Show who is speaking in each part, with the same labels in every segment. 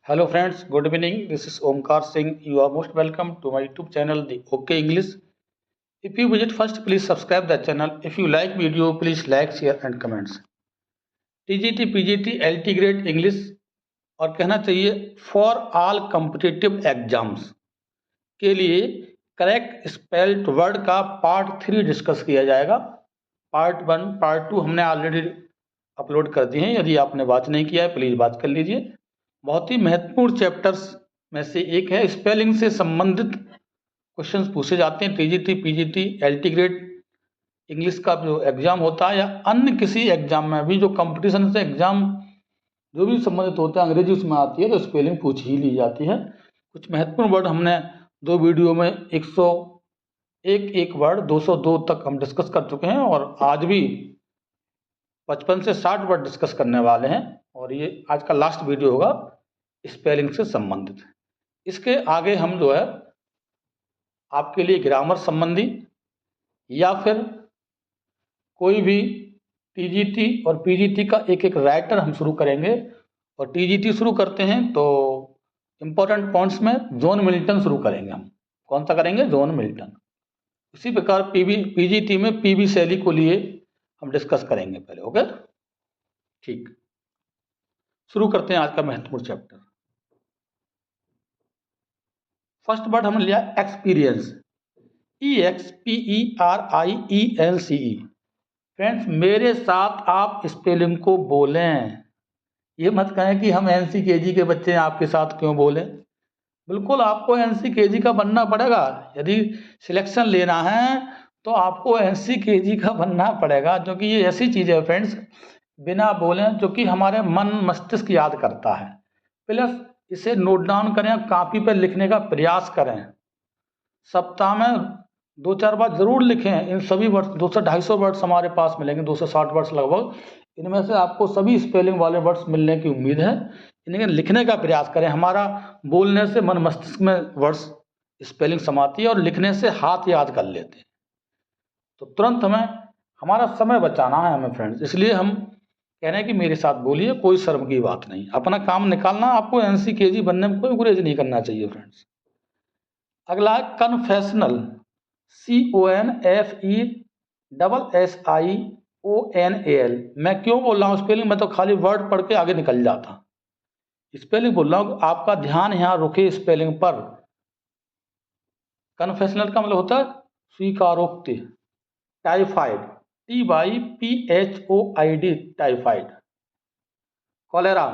Speaker 1: Hello friends, good evening. This is Omkar Singh. You are most welcome to my YouTube channel, The OK English. If you visit first, please subscribe the channel. If you like video, please like, share and comments. TGT, PGT, LT Grade English और कहना चाहिए for all competitive exams के लिए correct spelled word का part 3 discuss किया जाएगा। Part 1, part 2 हमने already upload कर दिए हैं। यदि आपने वॉच नहीं किया है प्लीज़ वॉच कर लीजिए। बहुत ही महत्वपूर्ण चैप्टर्स में से एक है। स्पेलिंग से संबंधित क्वेश्चंस पूछे जाते हैं। TGT, PGT, LT grade English का जो एग्जाम होता है या अन्य किसी एग्जाम में भी जो कंपटीशन से एग्जाम जो भी संबंधित होता है अंग्रेजी उसमें आती है तो स्पेलिंग पूछ ही ली जाती है। कुछ महत्वपूर्ण वर्ड हमने 2 वीडियो में 101 वर्ड 202 तक हम डिस्कस कर चुके हैं और आज भी 55 से 60 वर्ड डिस्कस करने वाले हैं और ये आज का लास्ट वीडियो होगा स्पेलिंग से संबंधित। इसके आगे हम जो है आपके लिए ग्रामर संबंधी या फिर कोई भी टीजीटी और पीजीटी का एक एक राइटर हम शुरू करेंगे। और टीजीटी शुरू करते हैं तो इम्पोर्टेंट पॉइंट्स में जॉन मिल्टन शुरू करेंगे। हम कौन सा करेंगे? John Milton. इसी प्रकार पीजीटी में पीबी शैली को लिए हम डिस्कस करेंगे पहले। ओके, ठीक, शुरू करते हैं आज का महत्वपूर्ण चैप्टर। फर्स्ट वर्ड हमने लिया एक्सपीरियंस, EXPERIENCE। फ्रेंड्स मेरे साथ आप स्पेलिंग को बोलें, ये मत कहें कि हम NCKG के बच्चे हैं आपके साथ क्यों बोलें। बिल्कुल आपको NCKG का बनना पड़ेगा। यदि सिलेक्शन लेना है तो आपको NCKG का बनना पड़ेगा, क्योंकि ये ऐसी चीज़ है फ्रेंड्स बिना बोले जो कि हमारे मन मस्तिष्क याद करता है। प्लस इसे नोट डाउन करें, कॉपी पर लिखने का प्रयास करें। सप्ताह में 2-4 बार जरूर लिखें। इन सभी वर्ड्स 200-250 वर्ड्स हमारे पास मिलेंगे, 260 वर्ड्स लगभग। इनमें से आपको सभी स्पेलिंग वाले वर्ड्स मिलने की उम्मीद है। इन्हें लिखने का प्रयास करें। हमारा बोलने से मन मस्तिष्क में वर्ड्स स्पेलिंग समाती है और लिखने से हाथ याद कर लेते हैं। तो तुरंत हमारा समय बचाना है हमें फ्रेंड्स, इसलिए हम कह रहे हैं कि मेरे साथ बोलिए, कोई शर्म की बात नहीं। अपना काम निकालना, आपको NCKG बनने में कोई गुरेज नहीं करना चाहिए फ्रेंड्स। अगला है कन्फेशनल, CONFESSIONAL। मैं क्यों बोल रहा हूँ स्पेलिंग? मैं तो खाली वर्ड पढ़ के आगे निकल जाता। स्पेलिंग बोल रहा हूँ, आपका ध्यान यहाँ रुके स्पेलिंग पर। कन्फेशनल का मतलब होता है स्वीकारोक्ति। Typhoid, TYPHOID, typhoid. Cholera,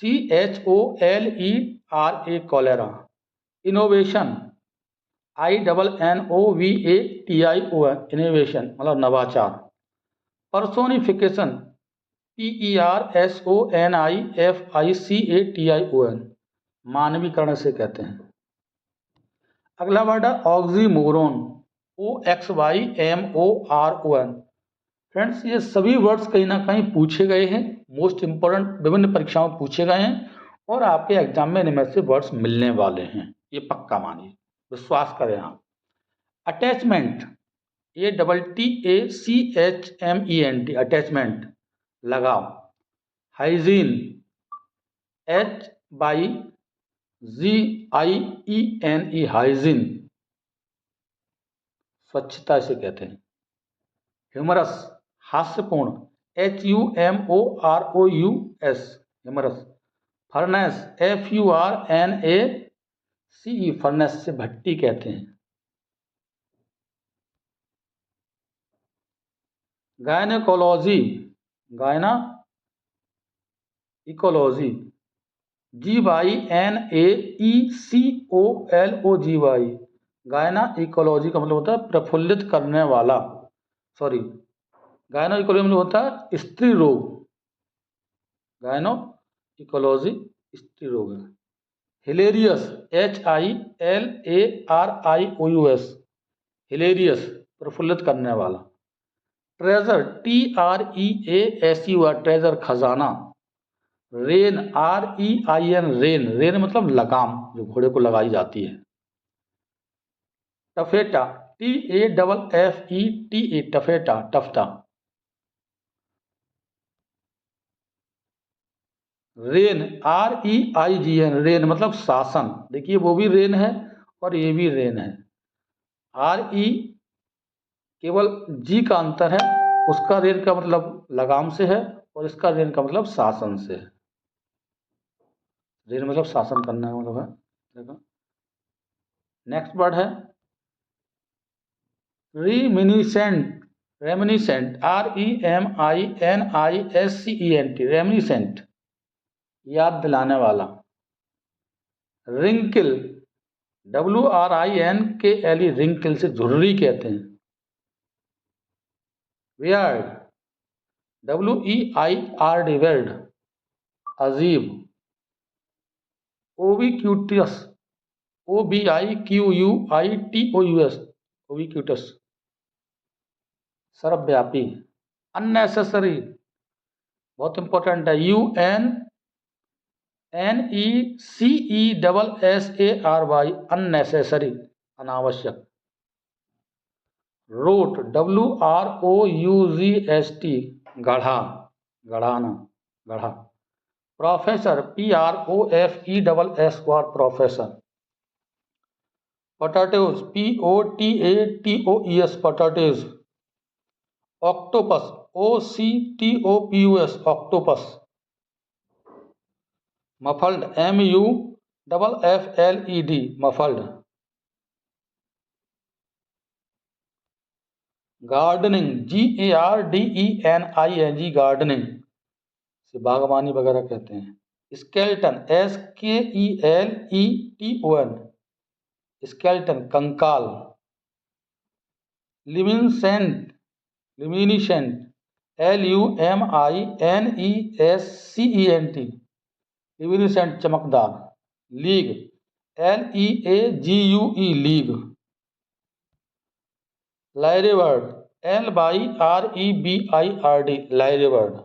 Speaker 1: CHOLERA, cholera. Innovation, INNOVATION, innovation मतलब नवाचार। पर्सोनिफिकेशन, PERSONIFICATION, मानवीकरण से कहते हैं। अगला वर्ड है ऑक्सीमोरोन, OXYMORON। फ्रेंड्स ये सभी वर्ड्स कहीं ना कहीं पूछे गए हैं, मोस्ट इंपोर्टेंट विभिन्न परीक्षाओं में पूछे गए हैं और आपके एग्जाम में इनमें से वर्ड्स मिलने वाले हैं, ये पक्का मानिए, विश्वास करें आप। अटैचमेंट, ATTACHMENT, अटैचमेंट, लगाव। हाइजीन, HYGIENE, हाइजीन, स्वच्छता से कहते हैं। ह्यूमरस, हास्यपूर्ण, HUMOROUS, humorous. Furnace, FURNACE, furnace से भट्टी कहते हैं। गायनेकोलॉजी, गायना इकोलॉजी, GYNAECOLOGY, गायना इकोलॉजी का मतलब होता है प्रफुल्लित करने वाला। सॉरी, गायनो इकोलॉजी मतलब होता है स्त्री रोग। गायनो इकोलॉजी स्त्री रोग है। हिलेरियस, HILARIOUS, हिलेरियस प्रफुल्लित करने वाला। ट्रेजर, TREASUR, ट्रेजर खजाना। रेन, REIN, रेन, रेन मतलब लगाम जो घोड़े को लगाई जाती है। Taffeta, TAFFETA, taffeta, टफ्ता। Rain, REIGN, rain मतलब शासन। देखिए वो भी रेन है और ये भी रेन है। RE केवल जी का अंतर है, उसका रेन का मतलब लगाम से है और इसका रेन का मतलब शासन से है। रेन मतलब शासन करना का मतलब है। देखो नेक्स्ट वर्ड है रिमिनिसेंट। रेमिनिसेंट, REMINISCENT, रेमिनिसेंट याद दिलाने वाला। रिंकल, WRINKLE, रिंकल से झुर्री कहते हैं। वियर्ड, WEIRD, वेर्ड अजीब। ओविक्यूटस, OBIQUITOUS, ओविक्यूटस सर्वव्यापी। अननेसेसरी बहुत इंपॉर्टेंट है, UNNECESSARY, अननेसेसरी अनावश्यक। रोट, WROUGST, गढ़ा, गढ़ाना, गढ़ा। Professor, PROFESSOR, professor. Potatoes, POTATOES, potatoes. Octopus, OCTOPUS, octopus. Muffled, MUFFLED, muffled. Gardening, GARDENING, gardening से बागवानी वगैरह कहते हैं। स्केलेटन, SKELETON, स्केलेटन कंकाल। लिमिनेसेंट, लिमिनिसेंट, LUMINESCENT, लिमिनिसेंट चमकदार। League, LEAGUE, league. Lyrebird, LYREBIRD, lyrebird.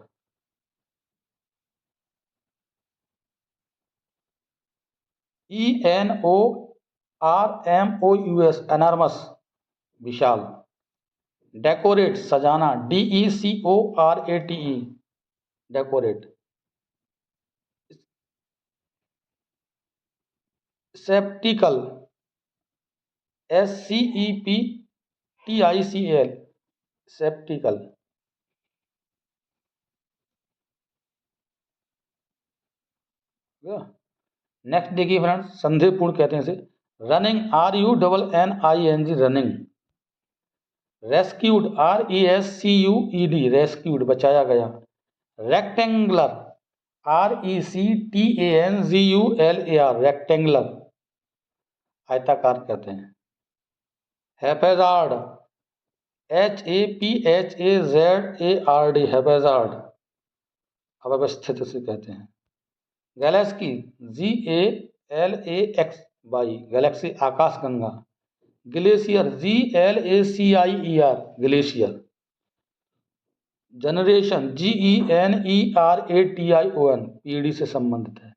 Speaker 1: ENORMOUS, enormous, विशाल। डेकोरेट, सजाना, DECORATE, decorate. Sceptical, SCEPTICL, sceptical. Next देखिए फ्रेंड्स, संदेहपूर्ण कहते हैं इसे। Running, RUNNING, running. Rescued, RESCUED, rescued, बचाया गया। रेक्टेंगुलर, RECTANGULAR, रेक्टेंगुलर, आयताकार कहते हैं। हैप्पैजार्ड, HAPHAZARD, हैप्पैजार्ड, अव्यवस्थित उसे कहते हैं। गैलेक्सी, GALAXY, गैलेक्सी, आकाशगंगा। Glacier, GLACIER, glacier. Generation, GENERATION, पीढ़ी से संबंधित है।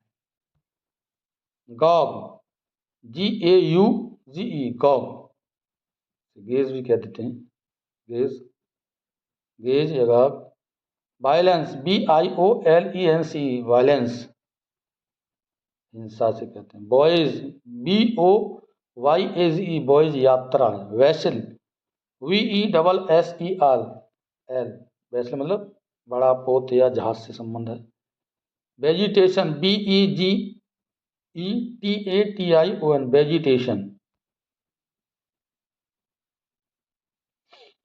Speaker 1: गॉग, GAUGE, गॉग, गेज भी कह देते हैं, गेज, गेज या गॉग। वायलेंस, VIOLENCE, वायलेंस, हिंसा से कहते हैं। बॉयज, BOYAGE, बॉयज, यात्रा। वेसल, VESSEL, वेसल मतलब बड़ा पोत या जहाज से संबंध है। वेजिटेशन, BEGETATION, वेजिटेशन,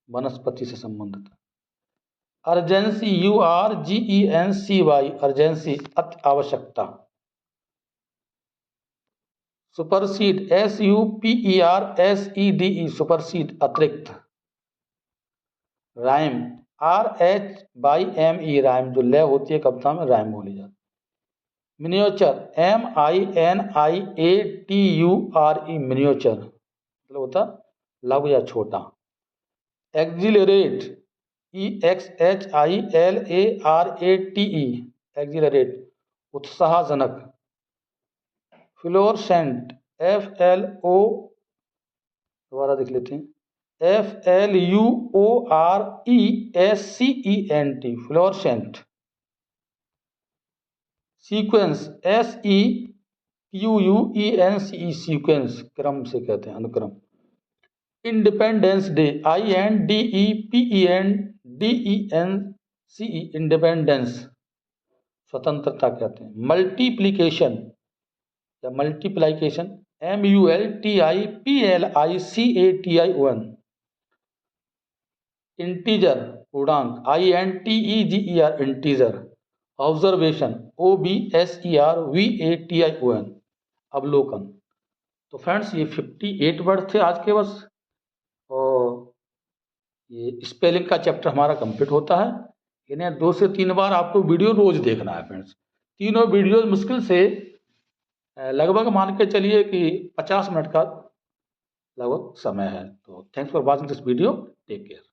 Speaker 1: वनस्पति से संबंधित। अर्जेंसी, URGENCY, अर्जेंसी, अति आवश्यकता। सुपरसीड, SUPERSEDE, सुपरसीड, अतिरिक्त। राइम, RHYME, राइम, जो लय होती है कविता में राइम बोली जाती है। मिनिएचर, MINIATURE, मिनिएचर मतलब होता लघु या छोटा। एक्जिलरेट, EXHILARATE, एक्जिलरेट, उत्साहजनक। फ्लोरसेंट, FLO, दोबारा देख लेते हैं, FLUORESCENT, fluorescent, sequence SEQUENCE sequence क्रम से कहते हैं, अनुक्रम। इंडिपेंडेंस डे INDEPENDENCE इंडिपेंडेंस स्वतंत्रता कहते हैं। मल्टीप्लिकेशन या मल्टीप्लाइकेशन MULTIPLICATION। इंटीजर पूर्णांक INTEGER इंटीजर। ऑब्जर्वेशन OBSERVATION अवलोकन। तो फ्रेंड्स ये 58 वर्ड थे आज के बस, और ये स्पेलिंग का चैप्टर हमारा कंप्लीट होता है। इन्हें 2 से 3 बार आपको वीडियो रोज देखना है फ्रेंड्स। तीनों वीडियो मुश्किल से लगभग मान के चलिए कि 50 मिनट का लगभग समय है। तो thanks for watching this video, take care.